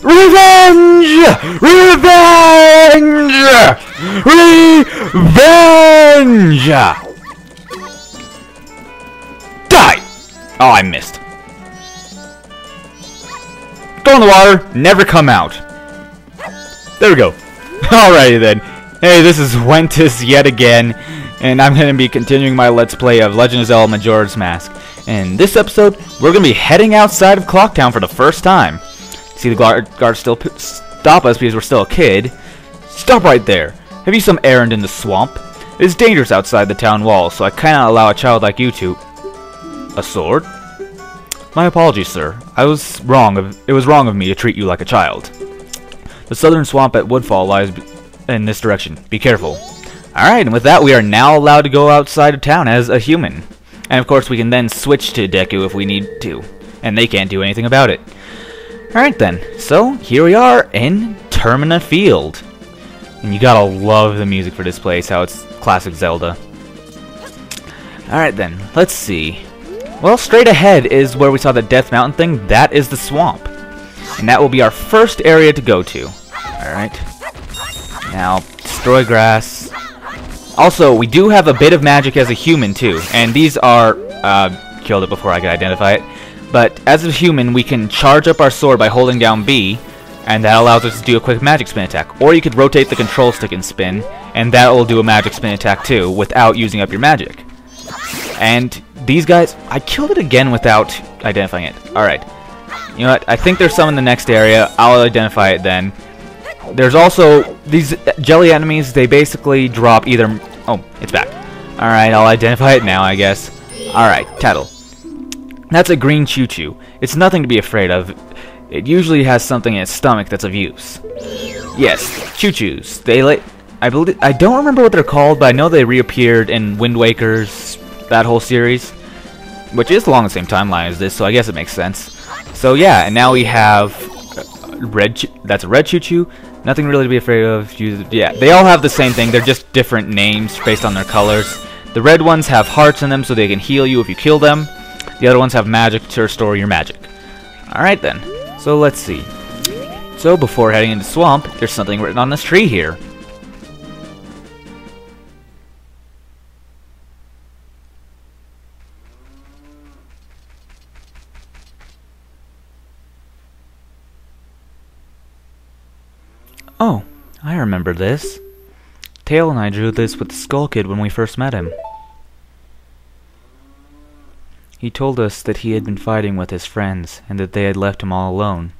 Revenge! Revenge! Revenge! Die! Oh, I missed. Go in the water, never come out. There we go. Alrighty then. Hey, this is Wentus yet again, and I'm going to be continuing my Let's Play of Legend of Zelda Majora's Mask. In this episode, we're going to be heading outside of Clocktown for the first time. See the guards still stop us because we're still a kid. Stop right there. Have you some errand in the swamp? It is dangerous outside the town walls, so I cannot allow a child like you to... A sword? My apologies, sir. It was wrong of me to treat you like a child. The southern swamp at Woodfall lies in this direction. Be careful. Alright, and with that, we are now allowed to go outside of town as a human. And of course, we can then switch to Deku if we need to. And they can't do anything about it. Alright then, so here we are in Termina Field. And you gotta love the music for this place, how it's classic Zelda. Alright then, let's see. Well, straight ahead is where we saw the Death Mountain thing. That is the swamp. And that will be our first area to go to. Alright. Now, destroy grass. Also, we do have a bit of magic as a human too. And these are... killed it before I could identify it. But as a human, we can charge up our sword by holding down B. And that allows us to do a quick magic spin attack. Or you could rotate the control stick and spin. And that will do a magic spin attack too, without using up your magic. And these guys... I killed it again without identifying it. Alright. You know what? I think there's some in the next area. I'll identify it then. There's also these jelly enemies. They basically drop either... Oh, it's back. Alright, I'll identify it now, I guess. Alright, Tattle. That's a green choo-choo. It's nothing to be afraid of. It usually has something in its stomach that's of use. Yes, choo-choos. I don't remember what they're called, but I know they reappeared in Wind Waker's... that whole series. Which is along the same timeline as this, so I guess it makes sense. So yeah, and now we have that's a red choo-choo. Nothing really to be afraid of. Yeah, they all have the same thing. They're just different names based on their colors. The red ones have hearts in them so they can heal you if you kill them. The other ones have magic to restore your magic. Alright then. So let's see. So before heading into the swamp, there's something written on this tree here. Oh, I remember this. Tail and I drew this with the Skull Kid when we first met him. He told us that he had been fighting with his friends, and that they had left him all alone.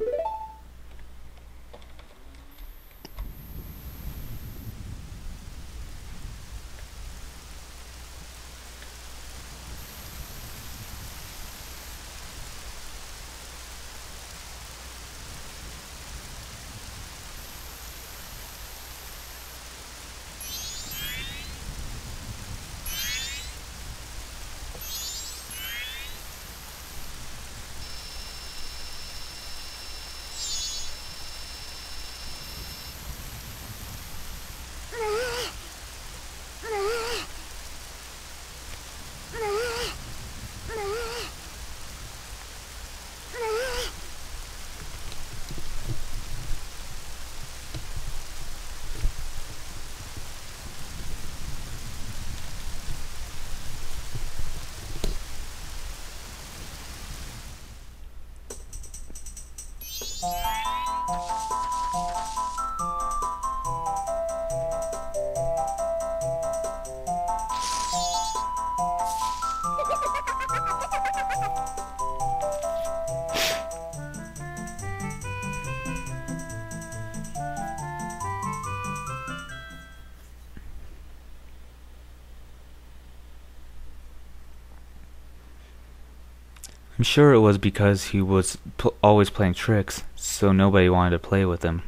I'm sure it was because he was always playing tricks, so nobody wanted to play with him.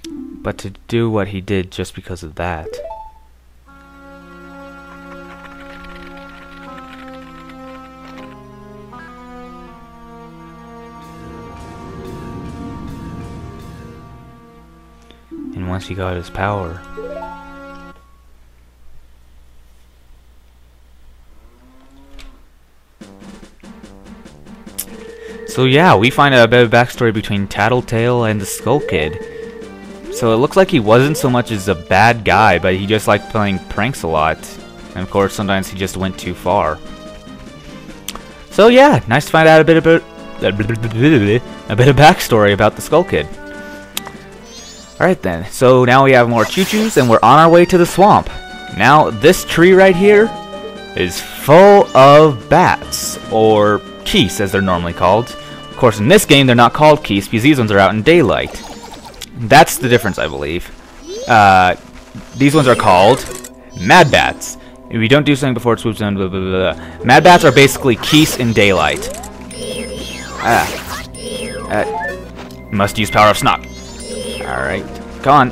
But to do what he did just because of that... And once he got his power... So yeah, we find out a bit of backstory between Tattletale and the Skull Kid. So it looks like he wasn't so much as a bad guy, but he just liked playing pranks a lot. And of course, sometimes he just went too far. So yeah, nice to find out a bit of backstory about the Skull Kid. Alright then, so now we have more choo-choos and we're on our way to the swamp. Now, this tree right here is full of bats, or geese as they're normally called. Of course, in this game they're not called geese because these ones are out in daylight. That's the difference, I believe. These ones are called mad bats. If you don't do something before it swoops in, blah, blah, blah, blah. Mad bats are basically geese in daylight. Must use power of snot. Alright, come on.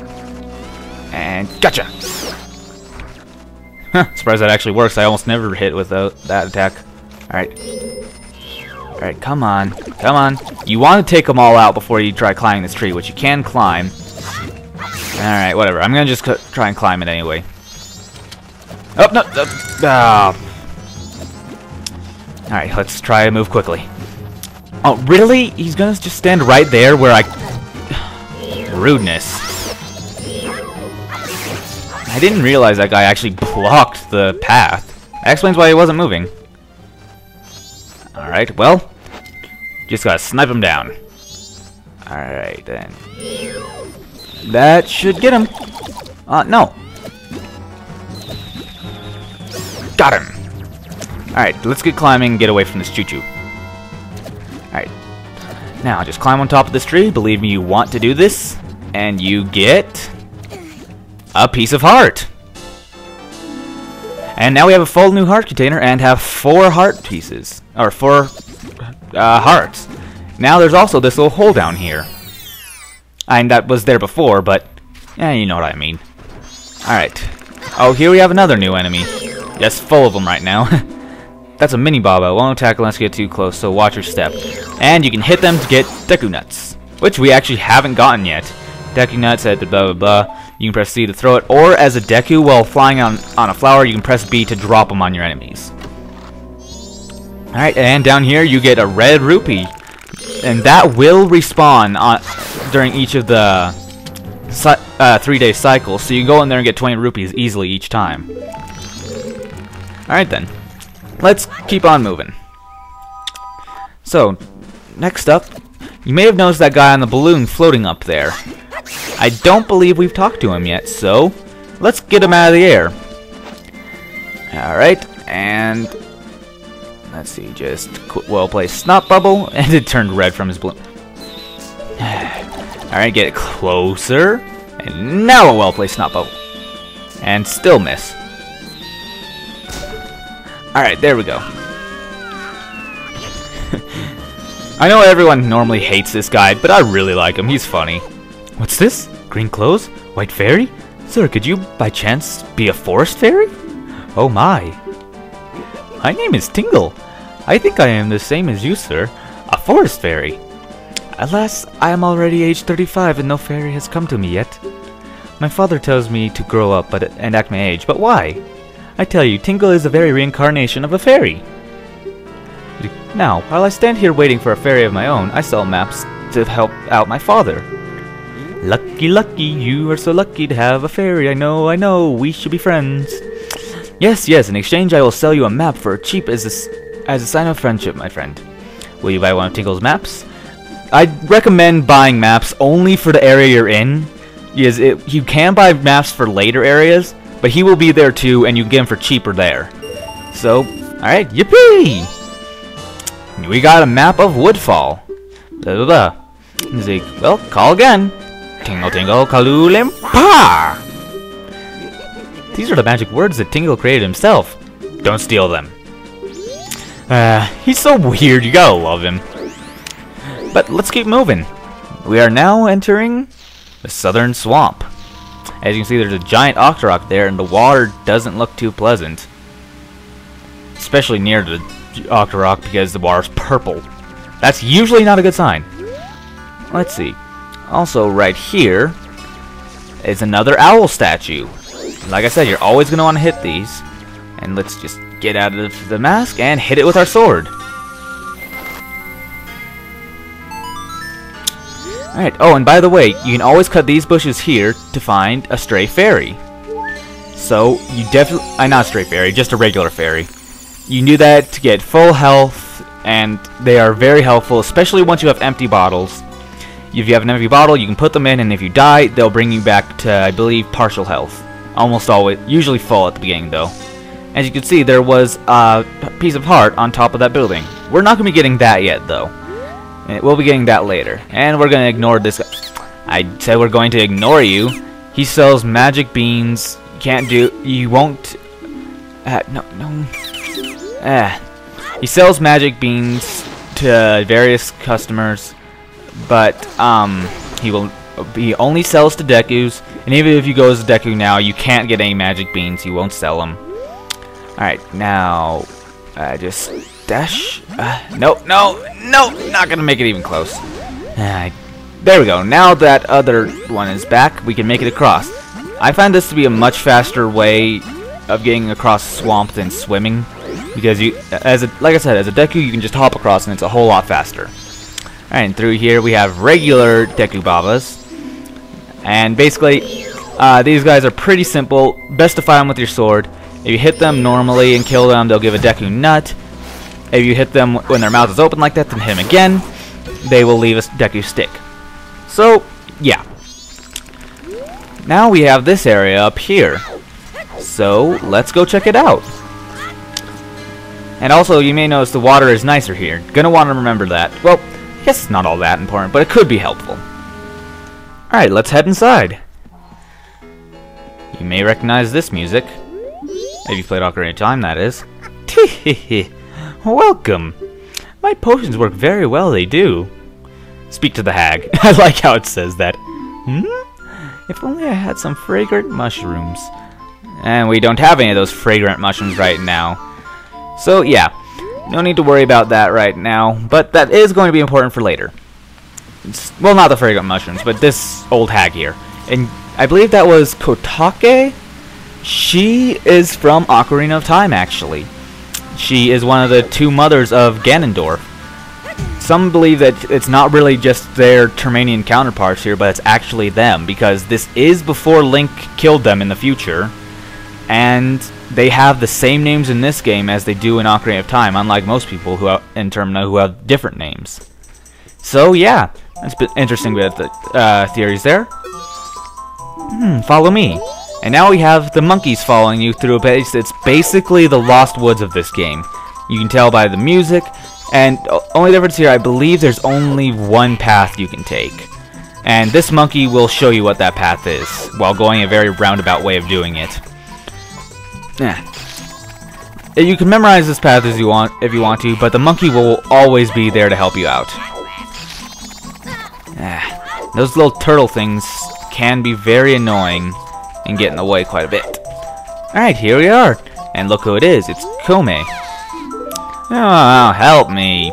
And gotcha! Surprised that actually works. I almost never hit with that attack. Alright. Alright, come on. Come on. You want to take them all out before you try climbing this tree, which you can climb. Alright, whatever. I'm going to just try and climb it anyway. Oh, no! Alright, let's try to move quickly. Oh, really? He's going to just stand right there where I... Rudeness. I didn't realize that guy actually blocked the path. That explains why he wasn't moving. Alright, well, just gotta snipe him down. Alright, then. That should get him. No. Got him. Alright, let's get climbing and get away from this choo-choo. Alright. Now, just climb on top of this tree. Believe me, you want to do this. And you get... a piece of heart. And now we have a full new heart container and have 4 heart pieces. Or 4 hearts. Now there's also this little hole down here. And that was there before, but... yeah, you know what I mean. Alright. Oh, here we have another new enemy. Yes, full of them right now. That's a mini Baba. Won't attack unless you get too close, so watch your step. And you can hit them to get Deku Nuts. Which we actually haven't gotten yet. Deku Nuts at the blah blah blah. You can press C to throw it, or as a Deku, while flying on a flower, you can press B to drop them on your enemies. Alright, and down here you get a red rupee. And that will respawn during each of the 3-day cycles, so you can go in there and get 20 rupees easily each time. Alright then, let's keep on moving. So, next up, you may have noticed that guy on the balloon floating up there. I don't believe we've talked to him yet, so let's get him out of the air. Alright, and let's see, just well-placed snot bubble, and it turned red from his balloon. Alright, get it closer, and now a well-placed snot bubble. And still miss. Alright, there we go. I know everyone normally hates this guy, but I really like him. He's funny. What's this? Green clothes? White fairy? Sir, could you, by chance, be a forest fairy? Oh my. My name is Tingle. I think I am the same as you, sir. A forest fairy. Alas, I am already age 35 and no fairy has come to me yet. My father tells me to grow up and act my age, but why? I tell you, Tingle is the very reincarnation of a fairy. Now, while I stand here waiting for a fairy of my own, I sell maps to help out my father. Lucky, lucky, you are so lucky to have a fairy. I know, we should be friends. Yes, in exchange I will sell you a map for cheap as a sign of friendship, my friend. Will you buy one of Tingle's maps? I'd recommend buying maps only for the area you're in. Because you can buy maps for later areas, but he will be there too, and you can get him for cheaper there. So, alright, yippee! We got a map of Woodfall. Blah blah blah. Music. Well, call again. Tingle tingle kalulimpa! These are the magic words that Tingle created himself. Don't steal them. He's so weird, you gotta love him. But let's keep moving. We are now entering the southern swamp. As you can see, there's a giant Octorok there, and the water doesn't look too pleasant. Especially near the Octorok, because the water's purple. That's usually not a good sign. Let's see. Also, right here is another owl statue. Like I said, you're always going to want to hit these. And let's just get out of the mask and hit it with our sword. Alright, oh, and by the way, you can always cut these bushes here to find a stray fairy. So, you definitely... not a stray fairy, just a regular fairy. You can do that to get full health, and they are very helpful, especially once you have empty bottles. If you have an empty bottle, you can put them in, and if you die, they'll bring you back to, I believe, partial health. Almost always, usually full at the beginning, though. As you can see, there was a piece of heart on top of that building. We're not going to be getting that yet, though. We'll be getting that later. And we're going to ignore this guy. I said we're going to ignore you. He sells magic beans. You won't... no. He sells magic beans to various customers, but he only sells to Dekus, and even if you go as a Deku now, you can't get any magic beans. He won't sell them. Alright, now just dash. No, not gonna make it even close. There we go. Now that other one is back, we can make it across. I find this to be a much faster way of getting across a swamp than swimming, because like I said, as a Deku, you can just hop across and it's a whole lot faster. Alright, and through here we have regular Deku Babas, and basically these guys are pretty simple. Best to fight them with your sword. If you hit them normally and kill them, they'll give a Deku Nut. If you hit them when their mouth is open like that, then hit them again, they will leave a Deku Stick. So, yeah. Now we have this area up here. So, let's go check it out. And also, you may notice the water is nicer here. Gonna want to remember that. Well, I guess it's not all that important, but it could be helpful. Alright, let's head inside. You may recognize this music. If you played Ocarina of Time, that is. Welcome. My potions work very well, they do. Speak to the hag. I like how it says that. If only I had some fragrant mushrooms. And we don't have any of those fragrant mushrooms right now. So, yeah. No need to worry about that right now. But that is going to be important for later. Well, not the fragrant mushrooms, but this old hag here. And I believe that was Kotake? She is from Ocarina of Time, actually. She is one of the two mothers of Ganondorf. Some believe that it's not really just their Termanian counterparts here, but it's actually them, because this is before Link killed them in the future, and they have the same names in this game as they do in Ocarina of Time, unlike most people who in Termina who have different names. So yeah, that's been interesting bit of the theories there. Follow me. And now we have the monkeys following you through a base that's basically the Lost Woods of this game. You can tell by the music, and only difference here, I believe there's only one path you can take. And this monkey will show you what that path is, while going a very roundabout way of doing it. You can memorize this path as you want, if you want to, but the monkey will always be there to help you out. Those little turtle things can be very annoying and get in the way quite a bit. Alright, here we are. And look who it is. It's Kome. Oh, help me.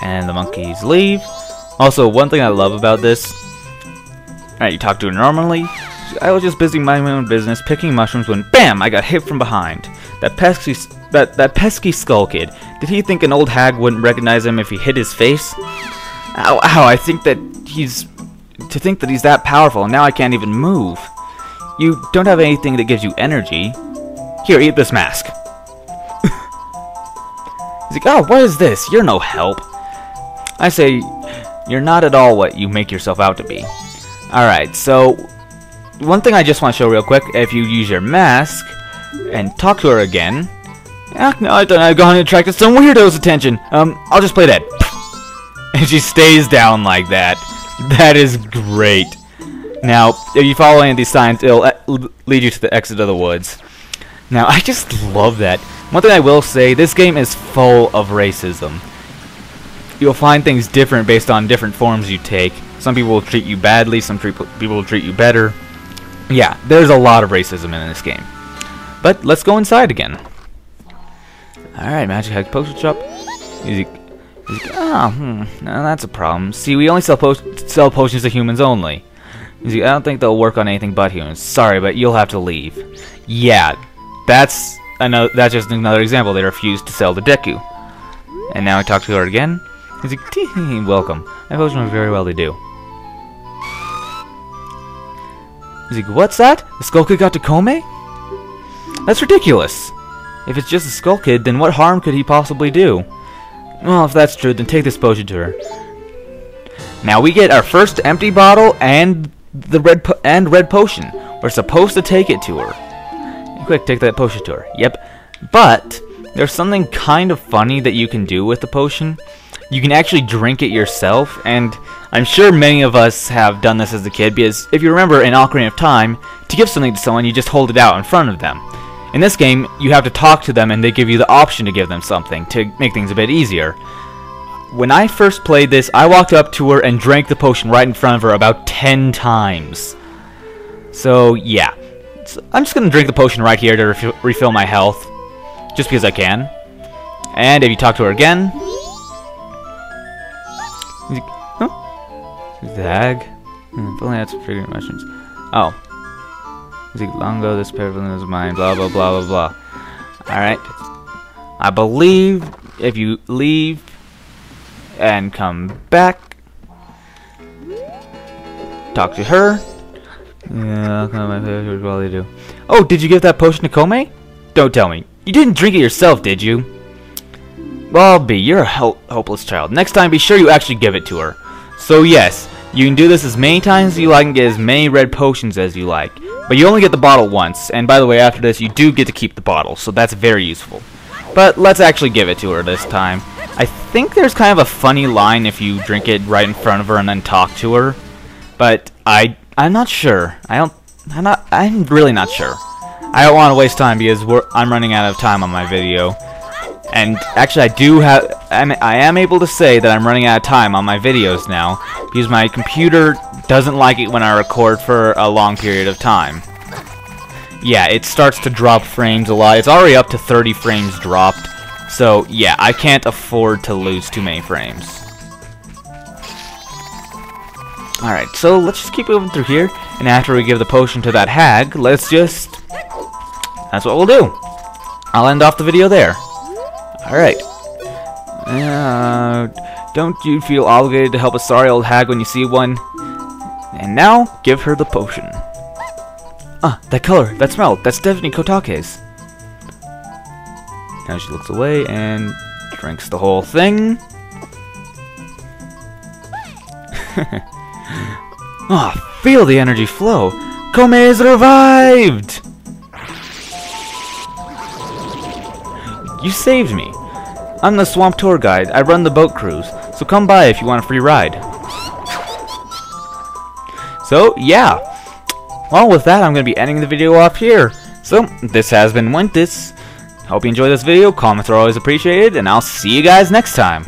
And the monkeys leave. Also, one thing I love about this. Alright, you talk to her normally. I was just busy minding my own business, picking mushrooms when BAM! I got hit from behind. That pesky skull kid. Did he think an old hag wouldn't recognize him if he hit his face? Ow, I think that he's that powerful, and now I can't even move. You don't have anything that gives you energy. Here, eat this mask. He's like, oh, what is this? You're no help. I say, you're not at all what you make yourself out to be. Alright, so, one thing I just want to show real quick, if you use your mask and talk to her again. No, I've gone and attracted some weirdo's attention. I'll just play dead. And she stays down like that. That is great. Now, if you follow any of these signs, it'll lead you to the exit of the woods. Now, I just love that. One thing I will say, this game is full of racism. You'll find things different based on different forms you take. Some people will treat you badly, some people will treat you better. Yeah, there's a lot of racism in this game. But let's go inside again. Alright, Magic Hags Potion Shop. No, that's a problem. See, we only sell potions to humans only. I don't think they'll work on anything but humans. Sorry, but you'll have to leave. Yeah, that's just another example. They refused to sell to Deku. And now I talk to her again. He's like, welcome. My potions are very well to do. He's like, what's that? The Skull Kid got to Kome? That's ridiculous. If it's just a Skull Kid, then what harm could he possibly do? Well, if that's true, then take this potion to her. Now we get our first empty bottle and the red potion. We're supposed to take it to her. Quick, take that potion to her. Yep. But there's something kind of funny that you can do with the potion. You can actually drink it yourself, and I'm sure many of us have done this as a kid, because if you remember in Ocarina of Time, to give something to someone, you just hold it out in front of them. In this game, you have to talk to them and they give you the option to give them something to make things a bit easier. When I first played this, I walked up to her and drank the potion right in front of her about 10 times. So, yeah. I'm just going to drink the potion right here to refill my health, just because I can. And if you talk to her again... Huh? Is the hag? If only I had some fragrant mushrooms. Oh. He's like, long ago this pavilion was mine, blah blah blah blah blah. Alright. I believe if you leave and come back, talk to her. Yeah, I'll come my favorite while they do. Oh, did you give that potion to Kome? Don't tell me. You didn't drink it yourself, did you? Well, B, you're a hopeless child. Next time, be sure you actually give it to her. So yes, you can do this as many times as you like and get as many red potions as you like. But you only get the bottle once, and by the way, after this, you do get to keep the bottle, so that's very useful. But let's actually give it to her this time. I think there's kind of a funny line if you drink it right in front of her and then talk to her. But I'm not sure. I'm really not sure. I don't want to waste time because I'm running out of time on my video. And actually, I am able to say that I'm running out of time on my videos now because my computer doesn't like it when I record for a long period of time. Yeah, it starts to drop frames a lot. It's already up to 30 frames dropped. So, yeah, I can't afford to lose too many frames. Alright, so let's just keep moving through here. And after we give the potion to that hag, let's just... That's what we'll do. I'll end off the video there. Alright. Don't you feel obligated to help a sorry old hag when you see one? And now, give her the potion. Ah, that color, that smell, that's definitely Kotake's. Now she looks away and drinks the whole thing. Ah, feel the energy flow. Kome is revived! You saved me. I'm the swamp tour guide. I run the boat cruise. So come by if you want a free ride. So, yeah. Well, with that, I'm going to be ending the video off here. So, this has been Wentis. Hope you enjoyed this video. Comments are always appreciated, and I'll see you guys next time.